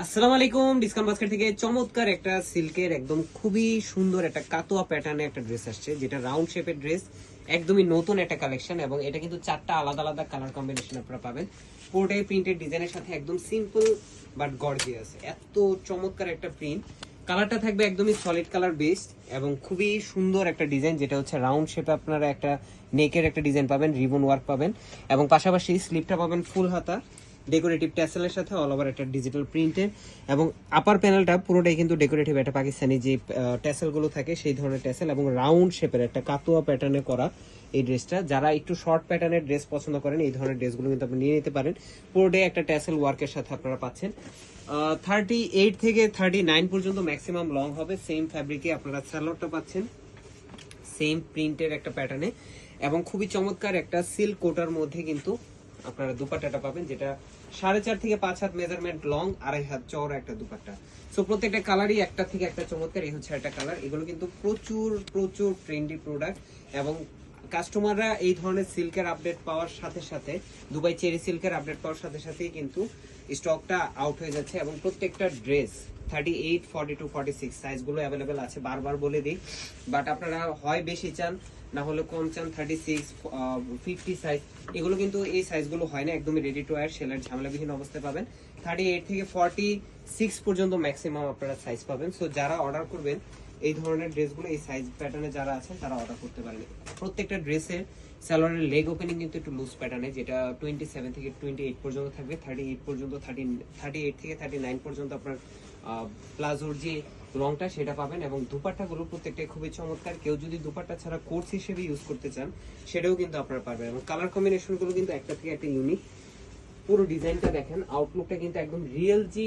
আসসালামু আলাইকুম। Discount basket থেকে চমৎকার একটা সিল্কের একদম খুবই সুন্দর একটা কাতোয়া প্যাটার্নে একটা ড্রেস আসছে, যেটা রাউন্ড শেপের ড্রেস। একদমই নতুন একটা কালেকশন এবং এটা কিন্তু চারটা আলাদা আলাদা কালার কম্বিনেশন আপনারা পাবেন। পুরোটাই প্রিন্টেড ডিজাইনের সাথে একদম সিম্পল বাট গর্জিয়াস, এত চমৎকার একটা প্রিন্ট। কালারটা থাকবে একদমই সলিড কালার বেসড এবং খুবই সুন্দর একটা ডিজাইন, যেটা হচ্ছে রাউন্ড শেপে আপনারা একটা নেকের একটা ডিজাইন পাবেন, রিবন ওয়ার্ক পাবেন এবং পাশাপাশি স্লিপটা পাবেন ফুল হাতা ডেকোরেটিভ ট্যাসেলের সাথে অল ওভার একটা ডিজিটাল প্রিন্টের এবং আপার প্যানেলটা পুরোটাই কিন্তু ডেকোরেটিভ একটা পাকিস্তানি যে ট্যাসেলগুলো থাকে সেই ধরনের ট্যাসেল এবং রাউন্ড শেপের একটা কাতুয়া প্যাটার্নে করা এই ড্রেসটা। যারা একটু শর্ট প্যাটার্নের ড্রেস পছন্দ করেন এই ধরনের ড্রেসগুলো কিন্তু আপনি নিয়ে নিতে পারেন। পুরোটাই একটা ট্যাসেল ওয়ার্কের সাথে আপনারা পাচ্ছেন। 38 থেকে 39 পর্যন্ত ম্যাক্সিমাম লং হবে। সেম ফ্যাব্রিকে আপনারা স্যালোয়ারটা পাচ্ছেন সেম প্রিন্টের একটা প্যাটার্নে এবং খুবই চমৎকার একটা সিল্ক কোটার মধ্যে কিন্তু আপনারা দুপাট্টাটা পাবেন, যেটা 4.5 থেকে 5 হাত মেজারমেন্ট লং, 2.5 হাত চওড়া একটা দুপাট্টা। সো প্রত্যেকটা কালারই একটা থেকে একটা চমৎকার। এই হচ্ছে একটা কালার। এগুলো কিন্তু প্রচুর প্রচুর ট্রেন্ডি প্রোডাক্ট এবং কাস্টমাররা এই ধরনের সিল্কের আপডেট পাওয়ার সাথে সাথে, দুবাই চেরি সিল্কের আপডেট পাওয়ার সাথে সাথেই কিন্তু স্টকটা আউট হয়ে যাচ্ছে এবং প্রত্যেকটা ড্রেস 38, 42, 46 সাইজগুলো অ্যাভেলেবেল আছে। বারবার বলে দিই, বাট আপনারা হয় বেশি চান না হলে কম চান। 36, 50 সাইজ, এগুলো কিন্তু এই সাইজগুলো হয় না, একদমই রেডি টু ওয়্যার সেলের ঝামেলাবিহীন অবস্থায় পাবেন। 38 থেকে 46 পর্যন্ত ম্যাক্সিমাম আপনারা সাইজ পাবেন। সো যারা অর্ডার করবেন এই ধরনের ড্রেসগুলো, এই সাইজ প্যাটার্নে যারা আছেন তারা অর্ডার করতে পারেন। প্রত্যেকটা ড্রেসের স্যালোয়ারের লেগ ওপেনিং কিন্তু একটু লুজ প্যাটার্নে, যেটা 27 থেকে 28 পর্যন্ত থাকবে। 38 পর্যন্ত 38 থেকে 39 পর্যন্ত আপনার প্লাজোর যে রংটা সেটা পাবেন এবং দুপাট্টাগুলো প্রত্যেকটাই খুবই চমৎকার। কেউ যদি দুপাট্টা ছাড়া কোর্স হিসেবে ইউজ করতে চান সেটাও কিন্তু আপনারা পারবেন এবং কালার কম্বিনেশনগুলো কিন্তু একটা থেকে একটা ইউনিক। পুরো ডিজাইনটা দেখেন, আউটলুকটা কিন্তু একদম রিয়েল যে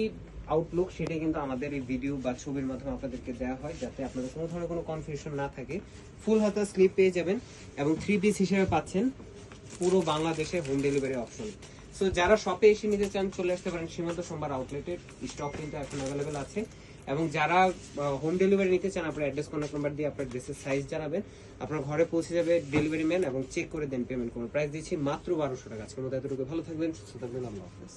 আউটলুক সেটাই কিন্তু আমাদের এই ভিডিও বা ছবির মাধ্যমে আপনাদেরকে দেওয়া হয়, যাতে আপনাদের কোনো ধরনের কোনো কনফিউশন না থাকে। ফুল হাতা স্লিপ পেয়ে যাবেন এবং 3 পিস হিসেবে পাচ্ছেন পুরো বাংলাদেশে হোম ডেলিভারি অপশন। সো যারা শপে এসে নিতে চান চলে আসতে পারেন সীমান্ত সোমবার আউটলেটের স্টক কিন্তু এখন অ্যাভেলেবেল আছে। এবং যারা হোম ডেলিভারি নিতে চান আপনার অ্যাড্রেস কন্ট্যাক্ট নাম্বার দিয়ে আপনার ড্রেসের সাইজ জানাবেন, আপনার ঘরে পৌঁছে যাবে ডেলিভারি ম্যান এবং চেক করে দেন পেমেন্ট করবেন। প্রাইস দিচ্ছি মাত্র 1200 টাকা। আজকের মতো এতটুকু। ভালো থাকবেন, সুস্থ থাকবেন। আল্লাহ হাফেজ।